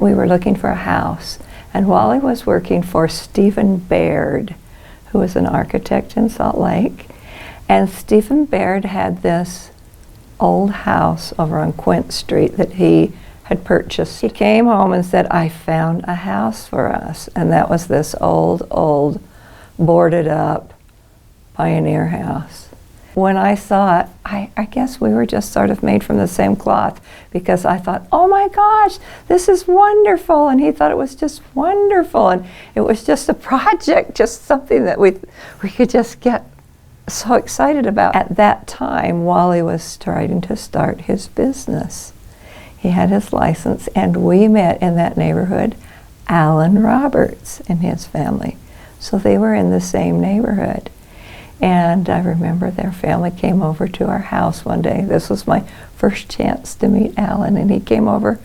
We were looking for a house, and Wally was working for Stephen Baird, who was an architect in Salt Lake. And Stephen Baird had this old house over on Quint Street that he had purchased. He came home and said, "I found a house for us." And that was this old, boarded up pioneer house. When I saw it, I guess we were just sort of made from the same cloth, because I thought, oh my gosh, this is wonderful. And he thought it was just wonderful. And it was just a project, just something that we could just get so excited about. At that time, Wally was trying to start his business. He had his license, and we met in that neighborhood Alan Roberts and his family. So they were in the same neighborhood. And I remember their family came over to our house one day. This was my first chance to meet Alan, and he came over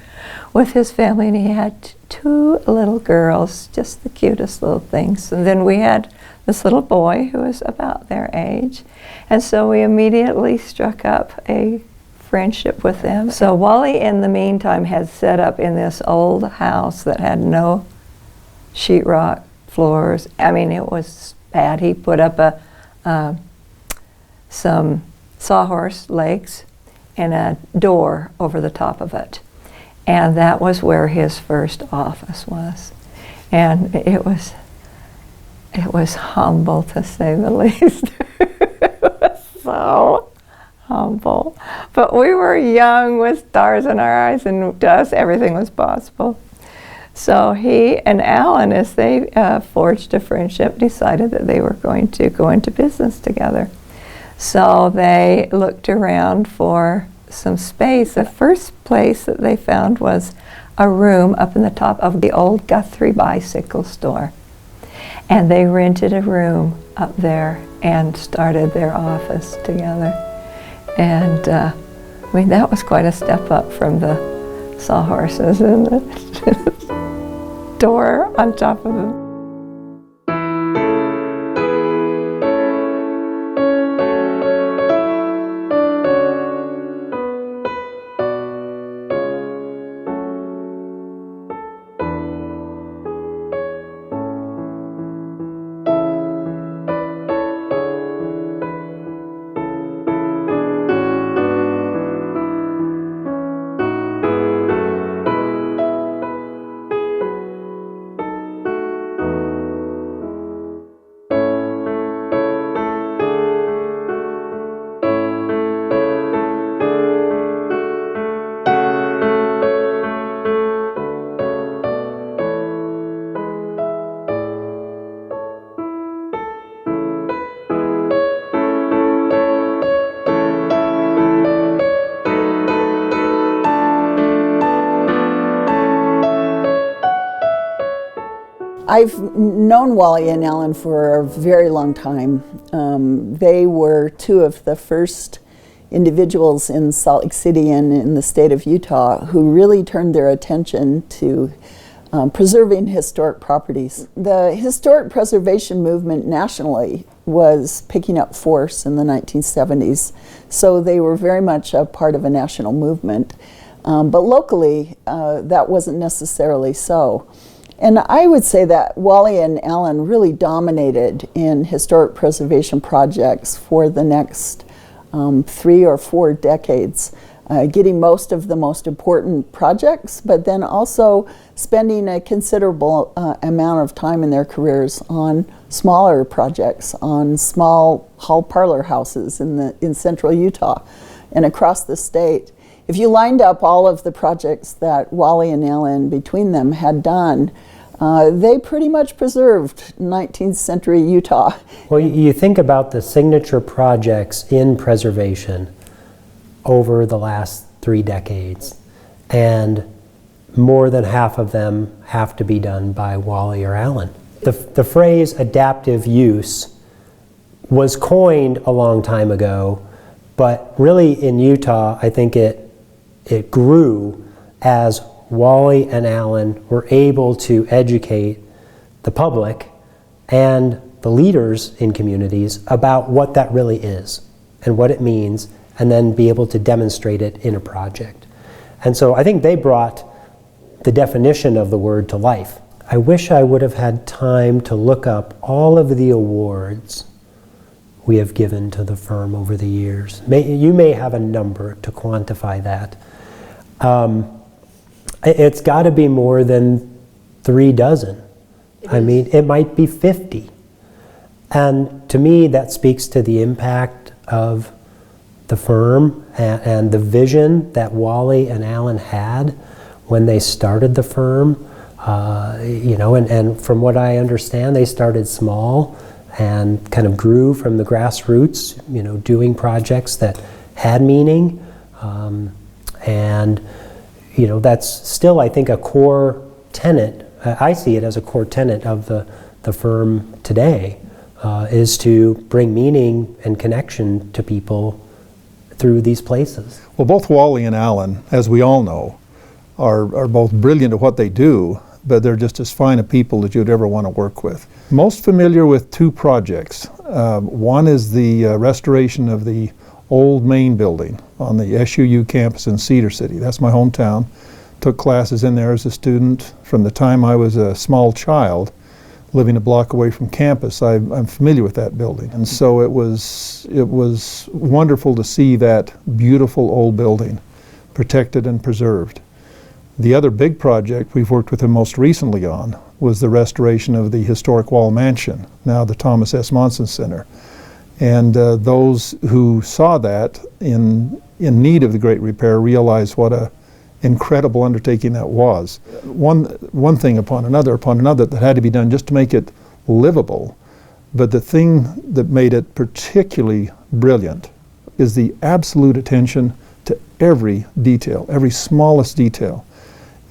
with his family, and he had two little girls, just the cutest little things. And then we had this little boy who was about their age. And so we immediately struck up a friendship with them. So Wally, in the meantime, had set up in this old house that had no sheetrock floors. I mean, it was bad. He put up some sawhorse legs and a door over the top of it. And that was where his first office was. And it was humble, to say the least. It was so humble. But we were young with stars in our eyes, and to us everything was possible. So he and Alan, as they forged a friendship, decided that they were going to go into business together. So they looked around for some space. The first place that they found was a room up in the top of the old Guthrie bicycle store. And they rented a room up there and started their office together. And I mean, that was quite a step up from the sawhorses and the door on top of them. I've known Wally and Alan for a very long time. They were two of the first individuals in Salt Lake City and in the state of Utah who really turned their attention to preserving historic properties. The historic preservation movement nationally was picking up force in the 1970s, so they were very much a part of a national movement. But locally, that wasn't necessarily so. And I would say that Wally and Alan really dominated in historic preservation projects for the next 3 or 4 decades, getting most of the most important projects, but then also spending a considerable amount of time in their careers on smaller projects, on small hall parlor houses in central Utah and across the state. If you lined up all of the projects that Wally and Alan between them had done, they pretty much preserved 19th century Utah. Well, you think about the signature projects in preservation over the last 3 decades, and more than half of them have to be done by Wally or Alan. The phrase adaptive use was coined a long time ago, but really in Utah, I think it grew as Wally and Alan were able to educate the public and the leaders in communities about what that really is and what it means, and then be able to demonstrate it in a project. And so I think they brought the definition of the word to life. I wish I would have had time to look up all of the awards we have given to the firm over the years. You may have a number to quantify that. It's got to be more than 3 dozen. I mean, it might be 50. And to me, that speaks to the impact of the firm and the vision that Wally and Alan had when they started the firm. And from what I understand, they started small and kind of grew from the grassroots, doing projects that had meaning. That's still, I think, a core tenet. I see it as a core tenet of the firm today, is to bring meaning and connection to people through these places. Well, both Wally and Alan, as we all know, are both brilliant at what they do, but they're just as fine a people that you'd ever want to work with. Most familiar with 2 projects. One is the restoration of the old main building on the SUU campus in Cedar City. That's my hometown. Took classes in there as a student from the time I was a small child, living a block away from campus. I'm familiar with that building, and so it was wonderful to see that beautiful old building protected and preserved. The other big project we've worked with him most recently on was the restoration of the historic Wall Mansion, now the Thomas S. Monson Center. And those who saw that in need of the great repair realized what a incredible undertaking that was. One thing upon another that had to be done just to make it livable. But the thing that made it particularly brilliant is the absolute attention to every detail, every smallest detail,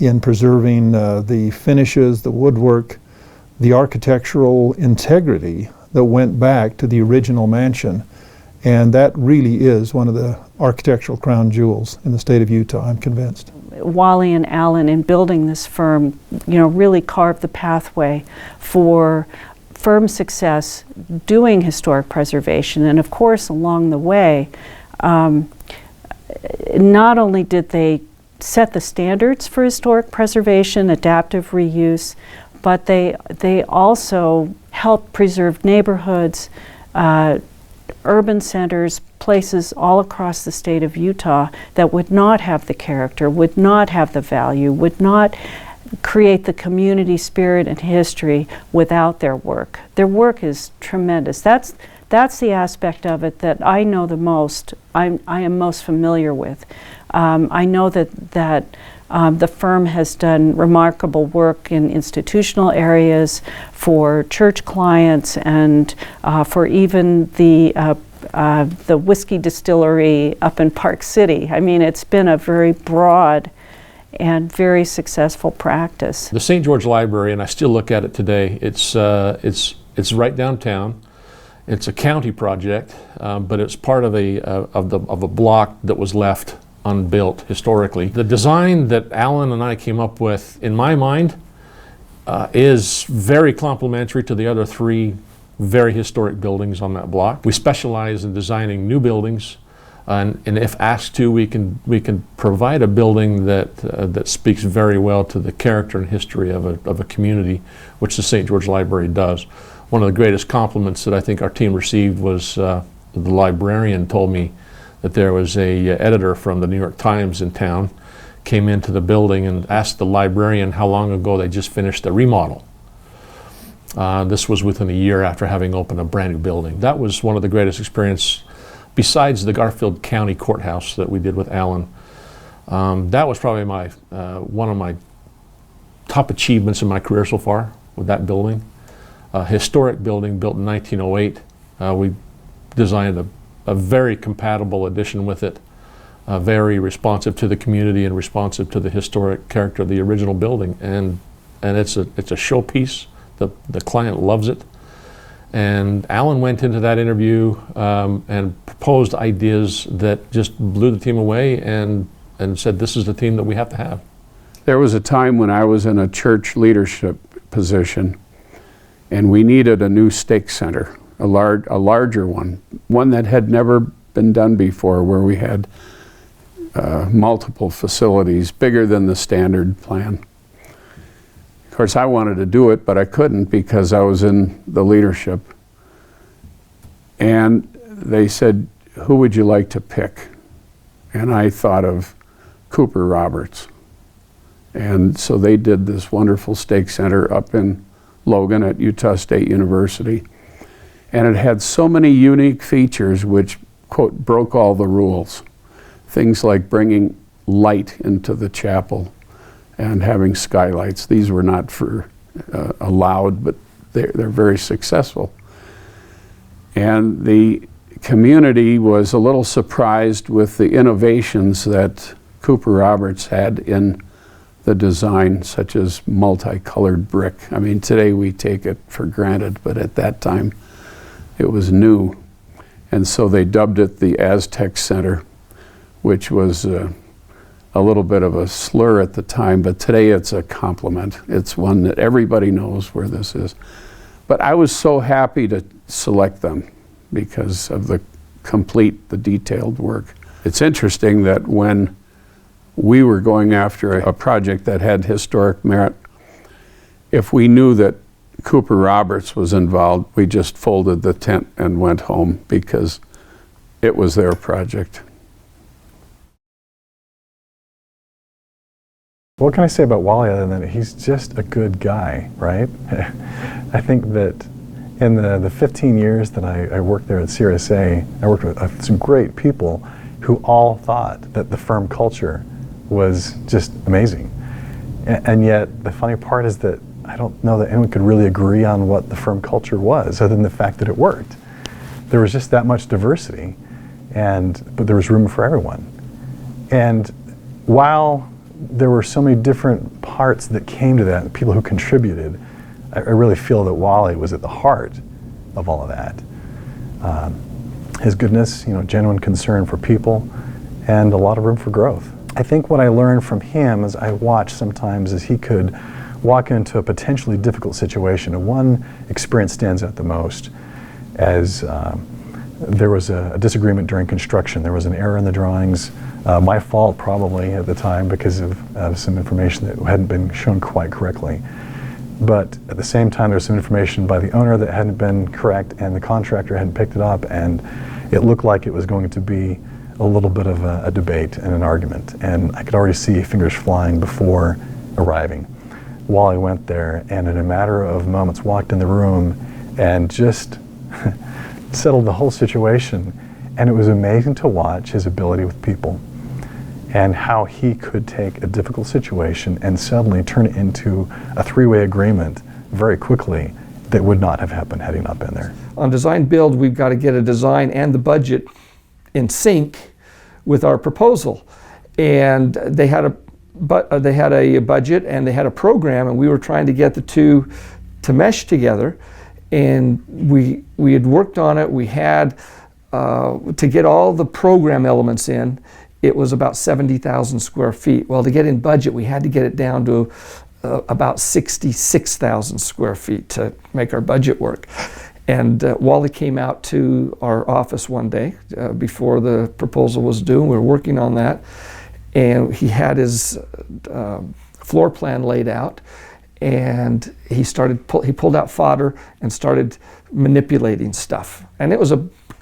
in preserving the finishes, the woodwork, the architectural integrity that went back to the original mansion. And that really is one of the architectural crown jewels in the state of Utah, I'm convinced. Wally and Alan, in building this firm, really carved the pathway for firm success doing historic preservation. And of course, along the way, not only did they set the standards for historic preservation, adaptive reuse, but they also helped preserve neighborhoods, urban centers, places all across the state of Utah that would not have the character, would not have the value, would not create the community spirit and history without their work. Their work is tremendous. That's the aspect of it that I know the most, I am most familiar with. I know that the firm has done remarkable work in institutional areas for church clients and for even the whiskey distillery up in Park City. I mean, it's been a very broad and very successful practice. The St. George Library, and I still look at it today, it's right downtown. It's a county project, but it's part of a block that was left unbuilt historically. The design that Alan and I came up with, in my mind, is very complementary to the other 3 very historic buildings on that block. We specialize in designing new buildings, and if asked to, we can provide a building that speaks very well to the character and history of a community, which the St. George Library does. One of the greatest compliments that I think our team received was the librarian told me that there was a editor from the New York Times in town, came into the building and asked the librarian how long ago they just finished the remodel. This was within a year after having opened a brand new building. That was one of the greatest experiences, besides the Garfield County Courthouse that we did with Alan. That was probably one of my top achievements in my career so far with that building. A historic building built in 1908. We designed a very compatible addition with it, very responsive to the community and responsive to the historic character of the original building. And it's a showpiece. The client loves it. And Alan went into that interview and proposed ideas that just blew the team away and said, this is the team that we have to have. There was a time when I was in a church leadership position and we needed a new stake center, a larger one that had never been done before, where we had multiple facilities bigger than the standard plan. course, I wanted to do it, but I couldn't because I was in the leadership. And they said, who would you like to pick? And I thought of Cooper Roberts. And so they did this wonderful stake center up in Logan at Utah State University. And it had so many unique features which, quote, broke all the rules. Things like bringing light into the chapel and having skylights. These were not allowed, but they're very successful. And the community was a little surprised with the innovations that Cooper Roberts had in the design, such as multicolored brick. I mean, today we take it for granted, but at that time it was new. And so they dubbed it the Aztec Center, which was a little bit of a slur at the time, but today it's a compliment. It's one that everybody knows where this is. But I was so happy to select them because of the detailed work. It's interesting that when we were going after a project that had historic merit, if we knew that Cooper Roberts was involved, we just folded the tent and went home because it was their project. What can I say about Wally other than he's just a good guy, right? I think that in the 15 years that I worked there at CRSA, I worked with some great people who all thought that the firm culture was just amazing. And yet the funny part is that I don't know that anyone could really agree on what the firm culture was other than the fact that it worked. There was just that much diversity, but there was room for everyone. And while there were so many different parts that came to that, people who contributed, I really feel that Wally was at the heart of all of that. His goodness, genuine concern for people, and a lot of room for growth. I think what I learned from him as I watched sometimes is he could walk into a potentially difficult situation. And one experience stands out the most as there was a disagreement during construction. There was an error in the drawings, my fault probably at the time because of some information that hadn't been shown quite correctly. But at the same time, there was some information by the owner that hadn't been correct, and the contractor hadn't picked it up, and it looked like it was going to be a little bit of a debate and an argument. And I could already see fingers flying before arriving. Wally went there, and in a matter of moments walked in the room and just settled the whole situation. And it was amazing to watch his ability with people and how he could take a difficult situation and suddenly turn it into a three-way agreement very quickly that would not have happened had he not been there. On design build, we've got to get a design and the budget in sync with our proposal. And they had a budget and they had a program, and we were trying to get the two to mesh together. And we had worked on it. We had to get all the program elements in. It was about 70,000 square feet. Well, to get in budget, we had to get it down to about 66,000 square feet to make our budget work. And Wally came out to our office one day before the proposal was due. We were working on that, and he had his floor plan laid out, and he pulled out fodder and started manipulating stuff. And it was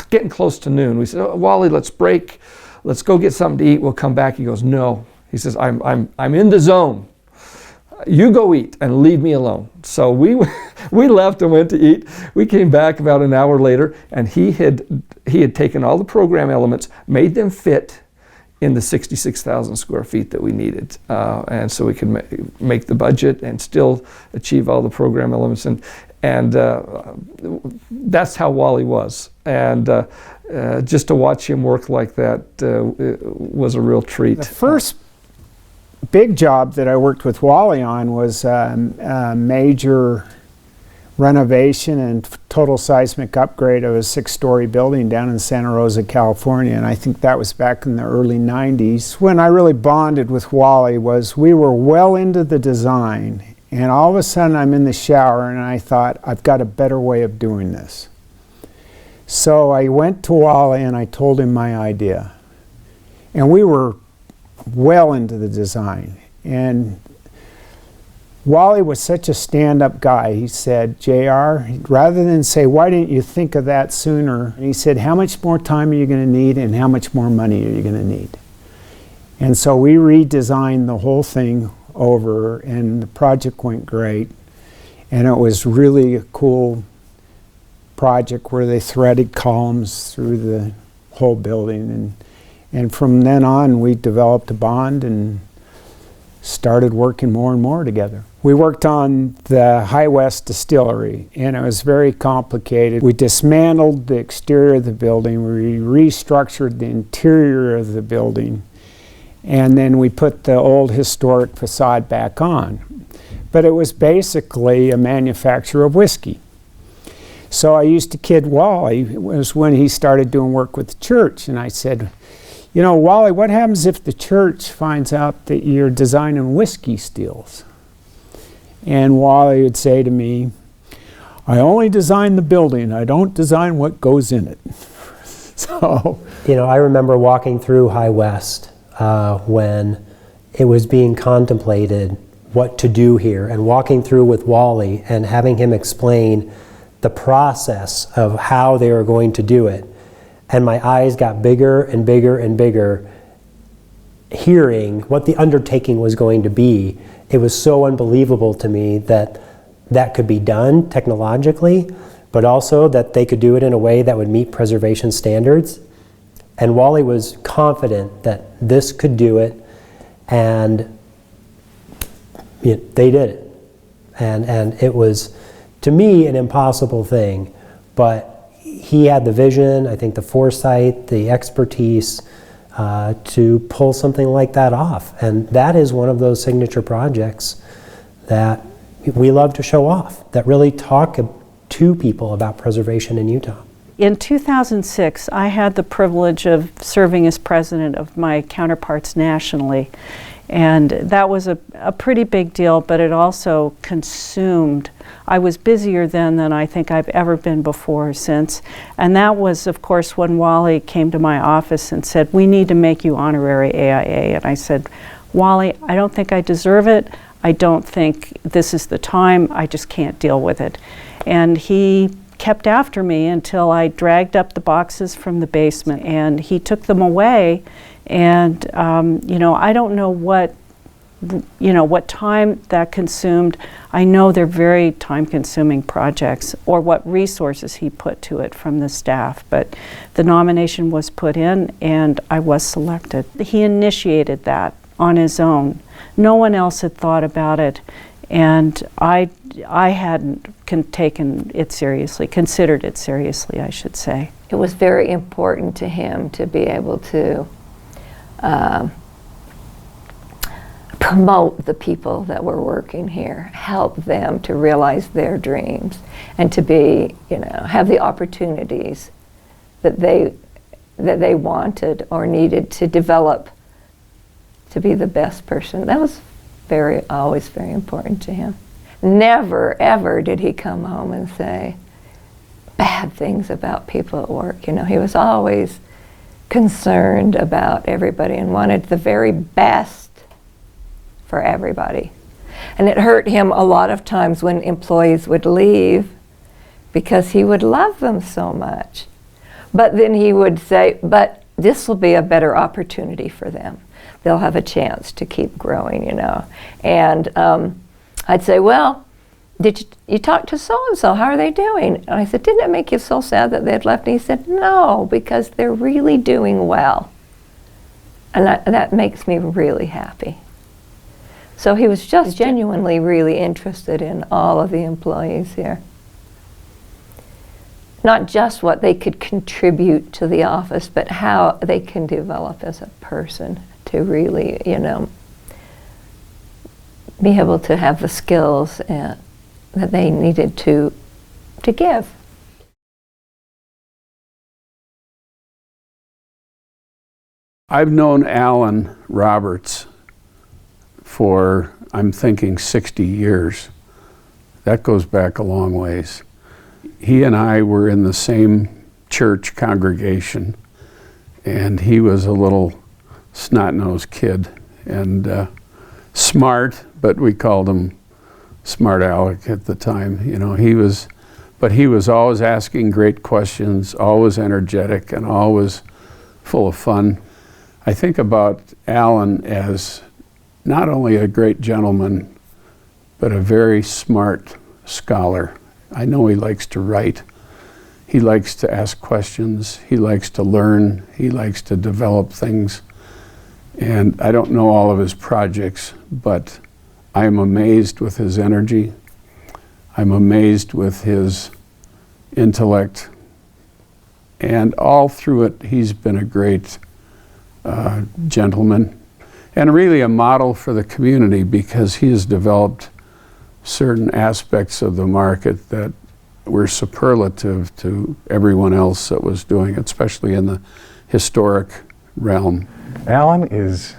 getting close to noon. We said, "Oh, Wally, let's break. Let's go get something to eat. We'll come back." He goes, "No." He says, I'm in the zone. You go eat and leave me alone." So we left and went to eat. We came back about an hour later, and he had taken all the program elements, made them fit in the 66,000 square feet that we needed, and so we could make the budget and still achieve all the program elements. And that's how Wally was. And just to watch him work like that was a real treat. The first big job that I worked with Wally on was a major renovation and total seismic upgrade of a 6-story building down in Santa Rosa, California, and I think that was back in the early 90s. When I really bonded with Wally was we were well into the design, and all of a sudden I'm in the shower and I thought, I've got a better way of doing this. So I went to Wally and I told him my idea, and we were well into the design. And Wally was such a stand-up guy. He said, JR, rather than say, why didn't you think of that sooner? He said, how much more time are you going to need and how much more money are you going to need? And so we redesigned the whole thing over, and the project went great. And it was really a cool project where they threaded columns through the whole building. And from then on, we developed a bond and started working more and more together. We worked on the High West Distillery, and it was very complicated. We dismantled the exterior of the building, we restructured the interior of the building, and then we put the old historic facade back on. But it was basically a manufacturer of whiskey. So I used to kid Wally. It was when he started doing work with the church, and I said, you know, Wally, what happens if the church finds out that you're designing whiskey stills? And Wally would say to me, I only design the building, I don't design what goes in it. So, you know, I remember walking through High West when it was being contemplated what to do here, and walking through with Wally and having him explain the process of how they were going to do it. And my eyes got bigger and bigger and bigger, hearing what the undertaking was going to be. It was so unbelievable to me that that could be done technologically, but also that they could do it in a way that would meet preservation standards. And Wally was confident that this could do it, and they did it. And it was, to me, an impossible thing, but he had the vision, I think the foresight, the expertise to pull something like that off. And that is one of those signature projects that we love to show off, that really talk to people about preservation in Utah. In 2006, I had the privilege of serving as president of my counterparts nationally. And that was a pretty big deal, but it also consumed. I was busier then than I think I've ever been before or since. And that was, of course, when Wally came to my office and said, we need to make you honorary AIA. And I said, Wally, I don't think I deserve it. I don't think this is the time. I just can't deal with it. And he kept after me until I dragged up the boxes from the basement, and he took them away. And you know, I don't know what time that consumed. I know they're very time-consuming projects, or what resources he put to it from the staff. But the nomination was put in, and I was selected. He initiated that on his own. No one else had thought about it, and I hadn't taken it seriously, considered it seriously, I should say. It was very important to him to be able to promote the people that were working here, help them to realize their dreams, and to be, have the opportunities that they wanted or needed to develop to be the best person. That was always very important to him. Never, ever did he come home and say bad things about people at work. He was always concerned about everybody and wanted the very best for everybody. And it hurt him a lot of times when employees would leave, because he would love them so much. But then he would say, but this will be a better opportunity for them. They'll have a chance to keep growing, And I'd say, well, did you talk to so-and-so? How are they doing? And I said, didn't it make you so sad that they'd left? And he said, no, because they're really doing well. And that makes me really happy. So he was just genuinely really interested in all of the employees here. Not just what they could contribute to the office, but how they can develop as a person to really, be able to have the skills that they needed to give. I've known Alan Roberts for, I'm thinking, 60 years. That goes back a long ways. He and I were in the same church congregation, and he was a little snot-nosed kid and smart, but we called him smart aleck at the time. You know, but he was always asking great questions, always energetic, and always full of fun. I think about Alan as not only a great gentleman, but a very smart scholar. I know he likes to write. He likes to ask questions. He likes to learn. He likes to develop things. And I don't know all of his projects, but I am amazed with his energy. I'm amazed with his intellect. And all through it, he's been a great gentleman and really a model for the community, because he has developed certain aspects of the market that were superlative to everyone else that was doing it, especially in the historic realm. Alan is,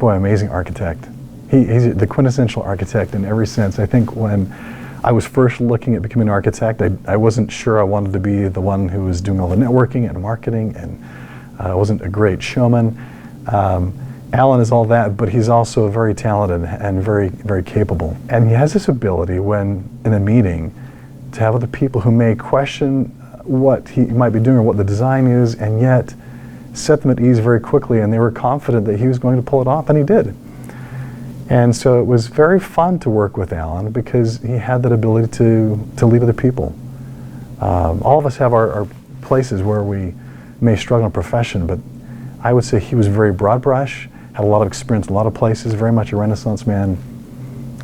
amazing architect. He's the quintessential architect in every sense. I think when I was first looking at becoming an architect, I wasn't sure I wanted to be the one who was doing all the networking and marketing, and I wasn't a great showman. Alan is all that, but he's also very talented and very, very capable. And he has this ability when in a meeting to have other people who may question what he might be doing or what the design is, and yet set them at ease very quickly, and they were confident that he was going to pull it off, and he did. And so it was very fun to work with Alan because he had that ability to lead other people. All of us have our places where we may struggle in a profession, but I would say he was very broad brush, had a lot of experience in a lot of places, very much a Renaissance man,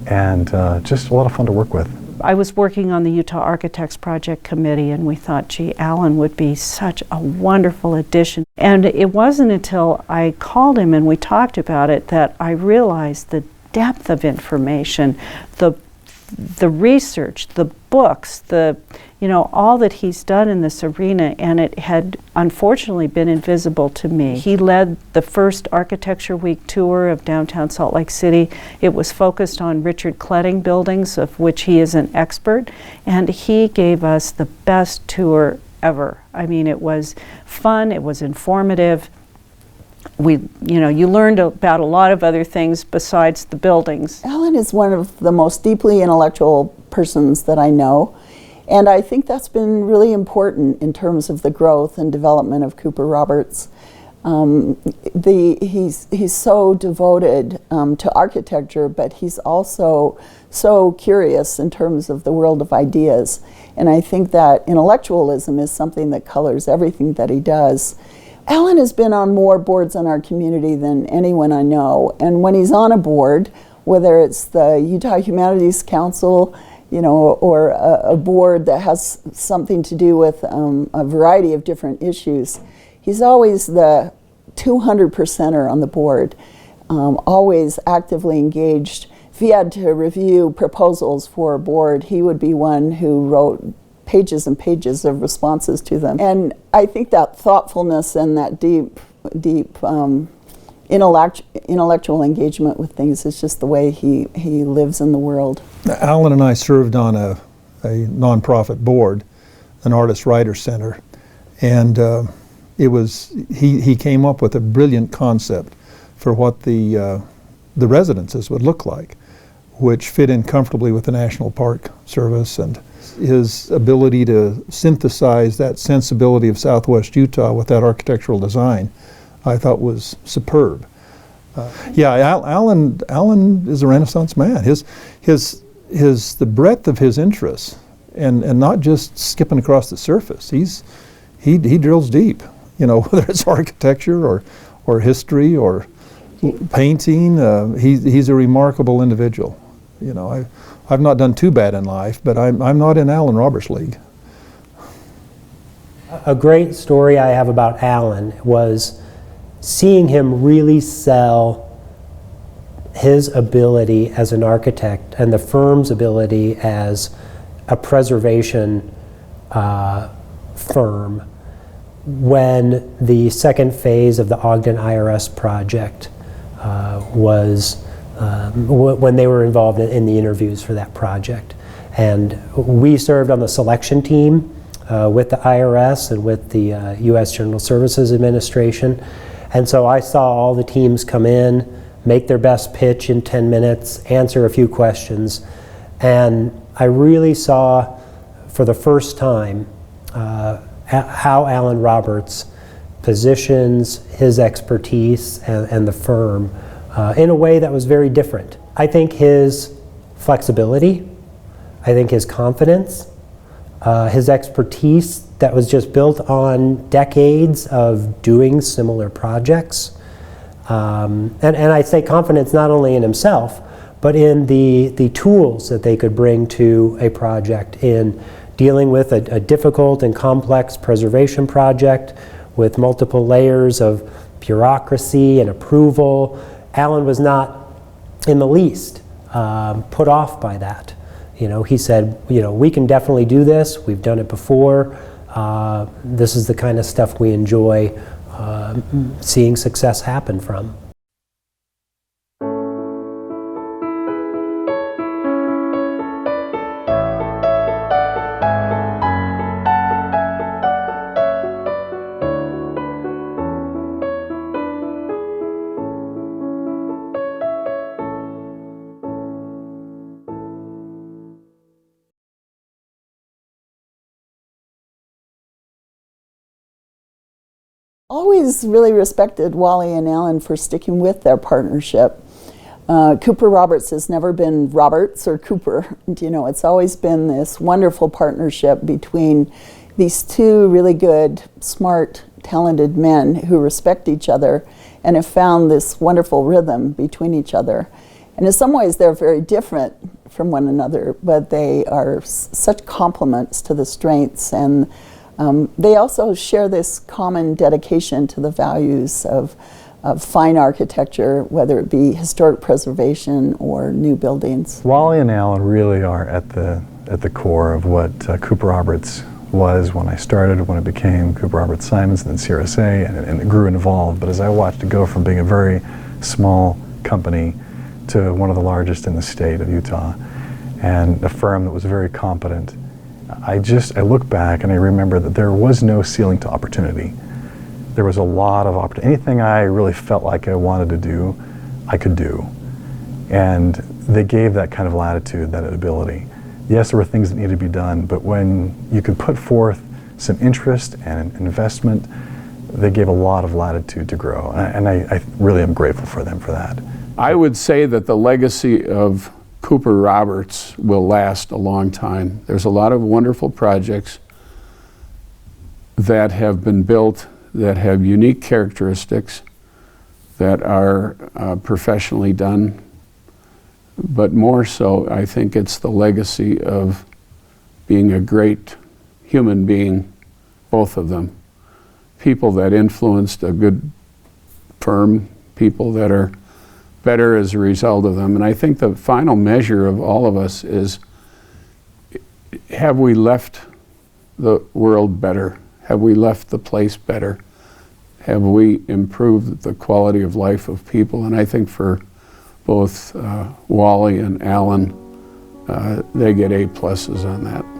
and just a lot of fun to work with. I was working on the Utah Architects Project Committee, and we thought, gee, Alan would be such a wonderful addition. And it wasn't until I called him and we talked about it that I realized the depth of information, the research, the books, all that he's done in this arena, and it had unfortunately been invisible to me. He led the first Architecture Week tour of downtown Salt Lake City. It was focused on Richard Kletting buildings, of which he is an expert, and he gave us the best tour ever. I mean, it was fun, it was informative. You learned about a lot of other things besides the buildings. Alan is one of the most deeply intellectual persons that I know, and I think that's been really important in terms of the growth and development of Cooper Roberts. He's so devoted to architecture, but he's also so curious in terms of the world of ideas, and I think that intellectualism is something that colors everything that he does. Alan has been on more boards in our community than anyone I know, and when he's on a board, whether it's the Utah Humanities Council, or a board that has something to do with a variety of different issues, he's always the 200%er on the board, always actively engaged. If he had to review proposals for a board, he would be one who wrote pages and pages of responses to them. And I think that thoughtfulness and that deep intellectual engagement with things is just the way he lives in the world. Alan and I served on a nonprofit board, an Artist-Writer Center, and he came up with a brilliant concept for what the residences would look like, which fit in comfortably with the National Park Service, and his ability to synthesize that sensibility of Southwest Utah with that architectural design, I thought was superb. Alan is a Renaissance man. The breadth of his interests, and not just skipping across the surface. He drills deep. Whether it's architecture or history or painting. He's a remarkable individual. I've not done too bad in life, but I'm not in Alan Roberts' league. A great story I have about Alan was seeing him really sell his ability as an architect and the firm's ability as a preservation firm when the second phase of the Ogden IRS project when they were involved in the interviews for that project. And we served on the selection team with the IRS and with the U.S. General Services Administration. And so I saw all the teams come in, make their best pitch in 10 minutes, answer a few questions. And I really saw for the first time how Alan Roberts positions his expertise and the firm in a way that was very different. I think his flexibility, I think his confidence, his expertise that was just built on decades of doing similar projects. And I say confidence not only in himself, but in the tools that they could bring to a project in dealing with a difficult and complex preservation project with multiple layers of bureaucracy and approval. Alan was not in the least put off by that. He said, we can definitely do this. We've done it before. This is the kind of stuff we enjoy seeing success happen from. Always really respected Wally and Alan for sticking with their partnership. Cooper Roberts has never been Roberts or Cooper. It's always been this wonderful partnership between these two really good, smart, talented men who respect each other and have found this wonderful rhythm between each other. And in some ways they're very different from one another, but they are such complements to the strengths, and they also share this common dedication to the values of fine architecture, whether it be historic preservation or new buildings. Wally and Alan really are at the core of what Cooper Roberts was when I started, when it became Cooper Roberts Simons and then CRSA, and it grew and evolved. But as I watched it go from being a very small company to one of the largest in the state of Utah, and a firm that was very competent, I look back and I remember that there was no ceiling to opportunity. There was a lot of opportunity. Anything I really felt like I wanted to do, I could do. And they gave that kind of latitude, that ability. Yes, there were things that needed to be done, but when you could put forth some interest and investment, they gave a lot of latitude to grow. And I really am grateful for them for that. I would say that the legacy of Cooper Roberts will last a long time. There's a lot of wonderful projects that have been built that have unique characteristics that are professionally done, but more so, I think it's the legacy of being a great human being, both of them. People that influenced a good firm, people that are better as a result of them. And I think the final measure of all of us is, have we left the world better? Have we left the place better? Have we improved the quality of life of people? And I think for both Wally and Alan, they get A+ on that.